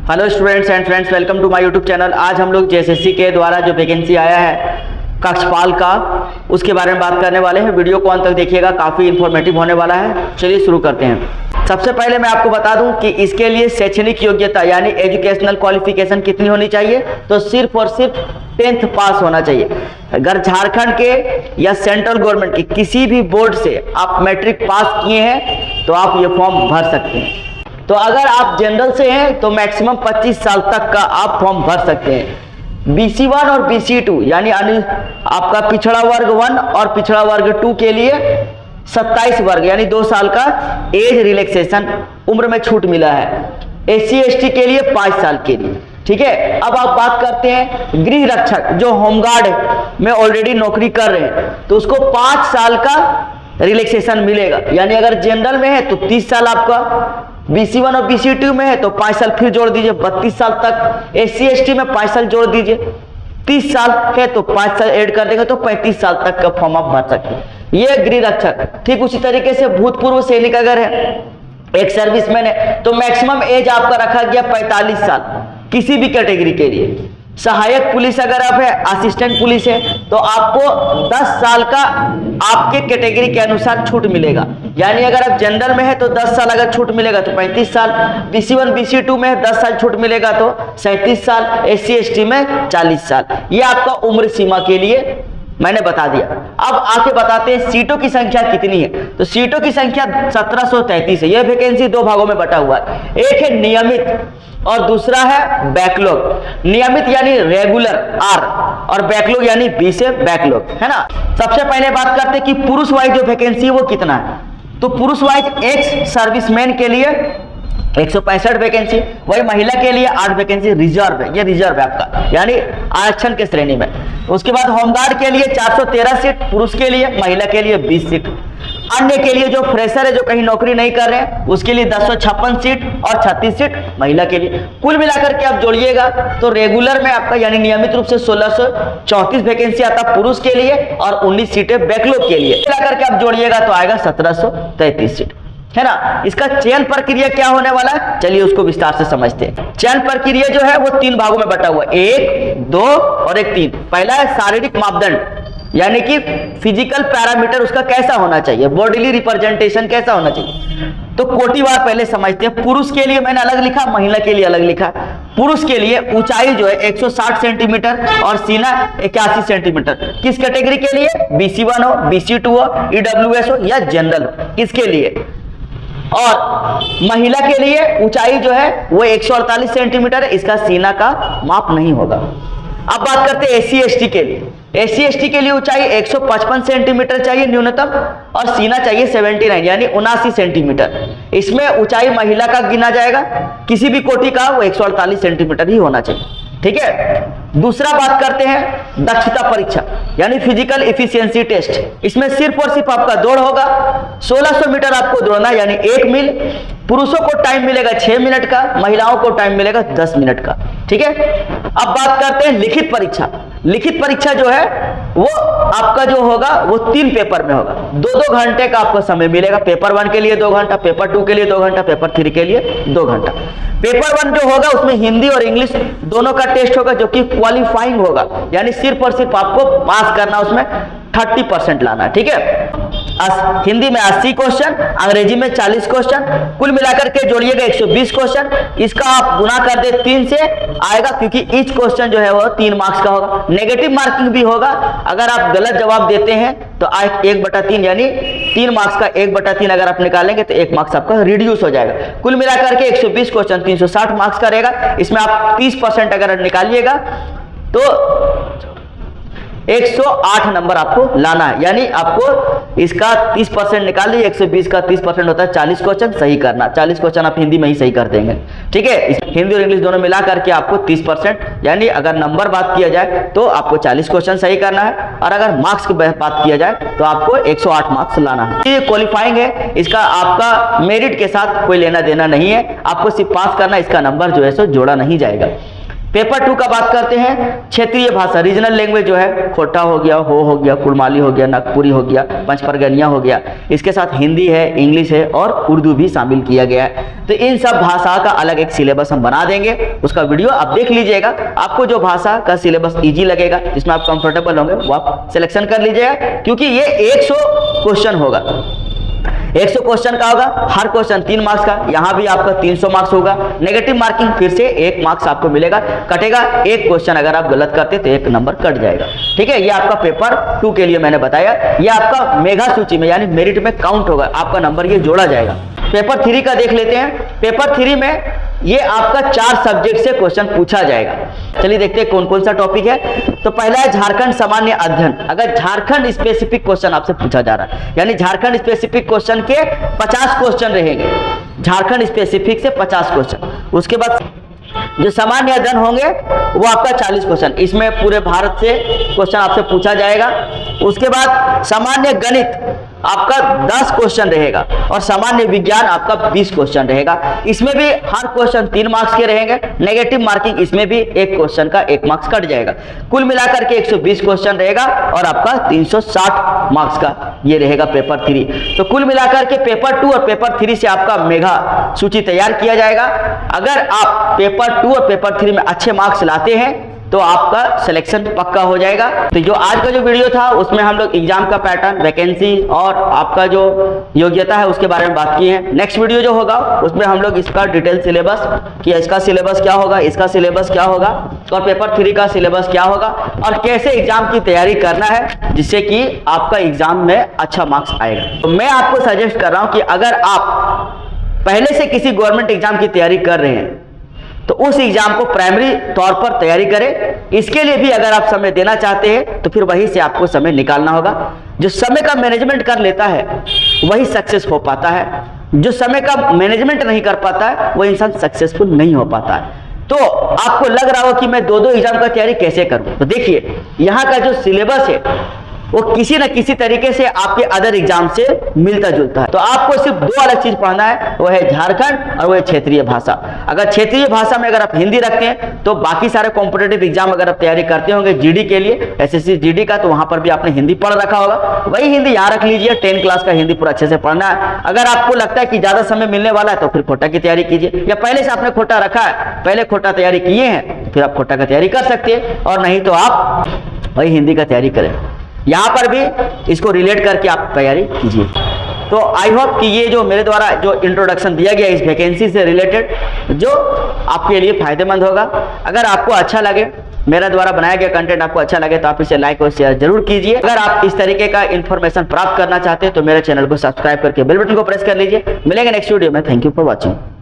Hello students and friends, welcome to my YouTube channel. आज हम लोग जेएसएससी के द्वारा जो वैकेंसी आया है कक्षपाल का, उसके बारे में बात करने वाले हैं। वीडियो को अंत तक देखिएगा, काफ़ी इन्फॉर्मेटिव होने वाला है। चलिए शुरू करते हैं। सबसे पहले मैं आपको बता दूं कि इसके लिए शैक्षणिक योग्यता यानी एजुकेशनल क्वालिफिकेशन कितनी होनी चाहिए, तो सिर्फ और सिर्फ 10th पास होना चाहिए। अगर झारखंड के या सेंट्रल गवर्नमेंट के किसी भी बोर्ड से आप मैट्रिक पास किए हैं तो आप ये फॉर्म भर सकते हैं। तो अगर आप जनरल से हैं तो मैक्सिमम 25 साल तक का आप फॉर्म भर सकते हैं। BC1 और BC2 यानी आपका पिछड़ा वर्ग 1 और पिछड़ा वर्ग 2 के लिए 27 वर्ग यानी 2 साल का एज रिलैक्सेशन उम्र में छूट मिला है। SC ST के लिए 5 साल के लिए। ठीक है, अब आप बात करते हैं गृह रक्षक जो होमगार्ड में ऑलरेडी नौकरी कर रहे हैं, तो उसको 5 साल का रिलैक्सेशन मिलेगा। यानी अगर जनरल में है तो 30 साल आपका, BC1 और BC2 में है तो 5 साल फिर जोड़ दीजिए, 32 साल तक। SC ST में 5 साल जोड़ दीजिए, 30 साल है तो 5 साल ऐड कर देंगे तो 35 साल तक का फॉर्म आप भर सकते हैं। ये गृह रक्षक। ठीक उसी तरीके से भूतपूर्व सैनिक अगर है, एक सर्विसमैन है, तो मैक्सिमम एज आपका रखा गया 45 साल किसी भी कैटेगरी के लिए। सहायक पुलिस अगर आप है, असिस्टेंट पुलिस है, तो आपको 10 साल का आपके कैटेगरी के अनुसार छूट मिलेगा। यानी अगर आप जनरल में है तो 10 साल अगर छूट मिलेगा तो 35 साल, BC1 BC2 में 10 साल छूट मिलेगा तो 37 साल, SC ST में 40 साल। ये आपका उम्र सीमा के लिए मैंने बता दिया। अब आके बताते हैं सीटों की संख्या कितनी है। तो सीटों की संख्या 1733 है। यह वैकेंसी 2 भागों में बटा हुआ है, एक है नियमित और दूसरा है बैकलॉग। नियमित यानी रेगुलर R और बैकलॉग यानी B से बैकलॉग, है ना। सबसे पहले बात करते हैं कि पुरुष वाइज जो वैकेंसी है वो कितना है। तो पुरुष वाइज एक्स सर्विसमैन के लिए 165 वैकेंसी, वही महिला के लिए 8 वैकेंसी रिजर्व है। ये रिजर्व है आपका यानी आरक्षण के श्रेणी में। उसके बाद होमगार्ड के लिए 413 सीट पुरुष के लिए, महिला के लिए 20 सीट। अन्य के लिए जो फ्रेशर है, जो कहीं नौकरी नहीं कर रहे हैं, उसके लिए 256 सीट और 36 सीट महिला के लिए। कुल मिलाकर के आप जोड़िएगा तो रेगुलर में आपका यानी नियमित रूप से 1634 वैकेंसी आता पुरुष के लिए और 19 सीटें बैकलॉग के लिए। मिलाकर के आप जोड़िएगा तो आएगा 1733 सीट, है ना। इसका चयन प्रक्रिया क्या होने वाला है, चलिए उसको विस्तार से समझते हैं। चयन प्रक्रिया जो है वो 3 भागों में बटा हुआ है, 1, 2 और 3। पहला है शारीरिक मापदंड यानी कि फिजिकल पैरामीटर उसका कैसा होना चाहिए, बॉडीली रिप्रेजेंटेशन कैसा होना चाहिए। तो कोटिवार पहले समझते हैं। पुरुष के लिए मैंने अलग लिखा, महिला के लिए अलग लिखा। पुरुष के लिए ऊंचाई जो है 160 सेंटीमीटर और सीना 81 सेंटीमीटर। किस कैटेगरी के लिए, BC1 हो, BC2 हो, EWS हो या जनरल हो, किसके लिए। और महिला के लिए ऊंचाई जो है वो 148 सेंटीमीटर है, इसका सीना का माप नहीं होगा। अब बात करते हैं SC ST के लिए। SC ST के लिए ऊंचाई 155 सेंटीमीटर चाहिए न्यूनतम और सीना चाहिए 79 यानी 79 सेंटीमीटर। इसमें ऊंचाई महिला का गिना जाएगा, किसी भी कोटि का वो 148 सेंटीमीटर ही होना चाहिए। ठीक है, दूसरा बात करते हैं दक्षता परीक्षा यानी फिजिकल एफिशिएंसी टेस्ट। इसमें सिर्फ और सिर्फ आपका दौड़ होगा, 1600 मीटर आपको दौड़ना यानी 1 मील। पुरुषों को टाइम मिलेगा 6 मिनट का, महिलाओं को टाइम मिलेगा 10 मिनट का। ठीक है, अब बात करते हैं लिखित परीक्षा। लिखित परीक्षा जो है वो आपका जो होगा वो 3 पेपर में होगा, 2-2 घंटे का आपको समय मिलेगा। पेपर 1 के लिए 2 घंटा, पेपर 2 के लिए 2 घंटा, पेपर 3 के लिए 2 घंटा। पेपर 1 जो होगा उसमें हिंदी और इंग्लिश दोनों का टेस्ट होगा जो कि क्वालिफाइंग होगा, यानी सिर्फ और सिर्फ आपको पास करना, उसमें 30% लाना। ठीक है, हिंदी में 80 क्वेश्चन, अंग्रेजी में 40 क्वेश्चन, कुल मिलाकर के जोड़िएगा 120 क्वेश्चन। इसका आप गुना कर दे 3 से आएगा, क्योंकि ईच क्वेश्चन जो है वो 3 मार्क्स का होगा। नेगेटिव मार्किंग भी होगा, अगर आप गलत जवाब देते हैं तो 1/3 यानी 3 मार्क्स का 1/3 अगर आप निकालेंगे तो 1 मार्क्स आपका रिड्यूस हो जाएगा। कुल मिलाकर के 120 क्वेश्चन 360 मार्क्स का रहेगा। इसमें आप 30% अगर निकालिएगा तो 108 नंबर आपको लाना है। यानी आपको इसका 30% निकाल लीजिए, 120 का 30% होता है 40 क्वेश्चन सही करना। 40 क्वेश्चन आप हिंदी में ही सही कर देंगे। ठीक है, हिंदी और इंग्लिश दोनों मिला करके आपको 30% यानी अगर नंबर बात किया जाए तो आपको 40 क्वेश्चन सही करना है, और अगर मार्क्स की बात किया जाए तो आपको 108 मार्क्स लाना है। ये क्वालिफाइंग है, इसका आपका मेरिट के साथ कोई लेना देना नहीं है, आपको सिर्फ पास करना, इसका नंबर जो है सो जोड़ा नहीं जाएगा। पेपर 2 का बात करते हैं, क्षेत्रीय भाषा रीजनल लैंग्वेज जो है, खोटा हो गया, हो गया, कुड़माली हो गया, नागपुरी हो गया, पंचपरगनिया हो गया, इसके साथ हिंदी है, इंग्लिश है और उर्दू भी शामिल किया गया है। तो इन सब भाषा का अलग एक सिलेबस हम बना देंगे, उसका वीडियो आप देख लीजिएगा। आपको जो भाषा का सिलेबस ईजी लगेगा, जिसमें आप कंफर्टेबल होंगे, वो आप सिलेक्शन कर लीजिएगा, क्योंकि ये 100 क्वेश्चन होगा। 100 क्वेश्चन का होगा, हर क्वेश्चन 3 मार्क्स का, यहाँ भी आपका 300 मार्क्स होगा। नेगेटिव मार्किंग फिर से 1 मार्क्स आपको मिलेगा, कटेगा। एक क्वेश्चन अगर आप गलत करते तो 1 नंबर कट जाएगा। ठीक है, ये आपका पेपर 2 के लिए मैंने बताया। ये आपका मेगा सूची में यानी मेरिट में काउंट होगा, आपका नंबर ये जोड़ा जाएगा। पेपर 3 का देख लेते हैं। पेपर 3 में ये आपका 4 सब्जेक्ट से क्वेश्चन पूछा जाएगा। चलिए देखते हैं कौन कौन सा टॉपिक है। तो पहला है झारखंड सामान्य अध्ययन। अगर झारखंड स्पेसिफिक क्वेश्चन आपसे पूछा जा रहा है, यानी झारखंड स्पेसिफिक क्वेश्चन के 50 क्वेश्चन रहेंगे, झारखंड स्पेसिफिक से 50 क्वेश्चन। उसके बाद जो सामान्य अध्ययन होंगे वो आपका 40 क्वेश्चन, इसमें पूरे भारत से क्वेश्चन आपसे पूछा जाएगा। उसके बाद सामान्य गणित आपका 10 क्वेश्चन रहेगा और सामान्य विज्ञान आपका 20 क्वेश्चन रहेगा। इसमें भी हर क्वेश्चन 3 मार्क्स के रहेंगे। नेगेटिव मार्किंग इसमें भी एक क्वेश्चन का 1 मार्क्स कट जाएगा। कुल मिलाकर के 120 क्वेश्चन रहेगा और आपका 360 मार्क्स का ये रहेगा पेपर 3। तो कुल मिलाकर के पेपर 2 और पेपर 3 से आपका मेगा सूची तैयार किया जाएगा। अगर आप पेपर 2 और पेपर 3 में अच्छे मार्क्स लाते हैं तो आपका सिलेक्शन पक्का हो जाएगा। तो जो आज का जो वीडियो था उसमें हम लोग एग्जाम का पैटर्न, वैकेंसी और आपका जो योग्यता है उसके बारे में बात की है। नेक्स्ट वीडियो जो होगा उसमें हम लोग इसका डिटेल सिलेबस कि इसका सिलेबस क्या होगा, इसका सिलेबस क्या होगा और पेपर 3 का सिलेबस क्या होगा और कैसे एग्जाम की तैयारी करना है जिससे कि आपका एग्जाम में अच्छा मार्क्स आएगा। तो मैं आपको सजेस्ट कर रहा हूँ कि अगर आप पहले से किसी गवर्नमेंट एग्जाम की तैयारी कर रहे हैं तो उस एग्जाम को प्राइमरी तौर पर तैयारी करें। इसके लिए भी अगर आप समय देना चाहते हैं तो फिर वहीं से आपको समय निकालना होगा। जो समय का मैनेजमेंट कर लेता है वही सक्सेस हो पाता है, जो समय का मैनेजमेंट नहीं कर पाता है वो इंसान सक्सेसफुल नहीं हो पाता है। तो आपको लग रहा हो कि मैं 2 एग्जाम का तैयारी कैसे करूं, तो देखिए यहाँ का जो सिलेबस है वो किसी न किसी तरीके से आपके अदर एग्जाम से मिलता जुलता है। तो आपको सिर्फ 2 अलग चीज पढ़ना है, वो है झारखंड और वो है क्षेत्रीय भाषा। अगर क्षेत्रीय भाषा में अगर आप हिंदी रखते हैं तो बाकी सारे कॉम्पिटेटिव एग्जाम अगर आप तैयारी करते होंगे जीडी के लिए, एसएससी जीडी का, तो वहां पर भी आपने हिंदी पढ़ रखा होगा, वही हिंदी यहाँ रख लीजिए। 10 क्लास का हिंदी पूरा अच्छे से पढ़ना है। अगर आपको लगता है कि ज्यादा समय मिलने वाला है तो फिर खोटा की तैयारी कीजिए, या पहले से आपने खोटा रखा है, पहले खोटा तैयारी किए हैं तो फिर आप खोटा का तैयारी कर सकते हैं, और नहीं तो आप वही हिंदी का तैयारी करें। यहाँ पर भी इसको रिलेट करके आप तैयारी कीजिए। तो आई होप कि ये जो मेरे द्वारा जो इंट्रोडक्शन दिया गया इस वैकेंसी से रिलेटेड जो आपके लिए फायदेमंद होगा। अगर आपको अच्छा लगे, मेरा द्वारा बनाया गया कंटेंट आपको अच्छा लगे तो आप इसे लाइक और शेयर जरूर कीजिए। अगर आप इस तरीके का इन्फॉर्मेशन प्राप्त करना चाहते हैं तो मेरे चैनल को सब्सक्राइब करके बेल बटन को प्रेस कर लीजिए। मिलेंगे नेक्स्ट वीडियो में। Thank you for watching.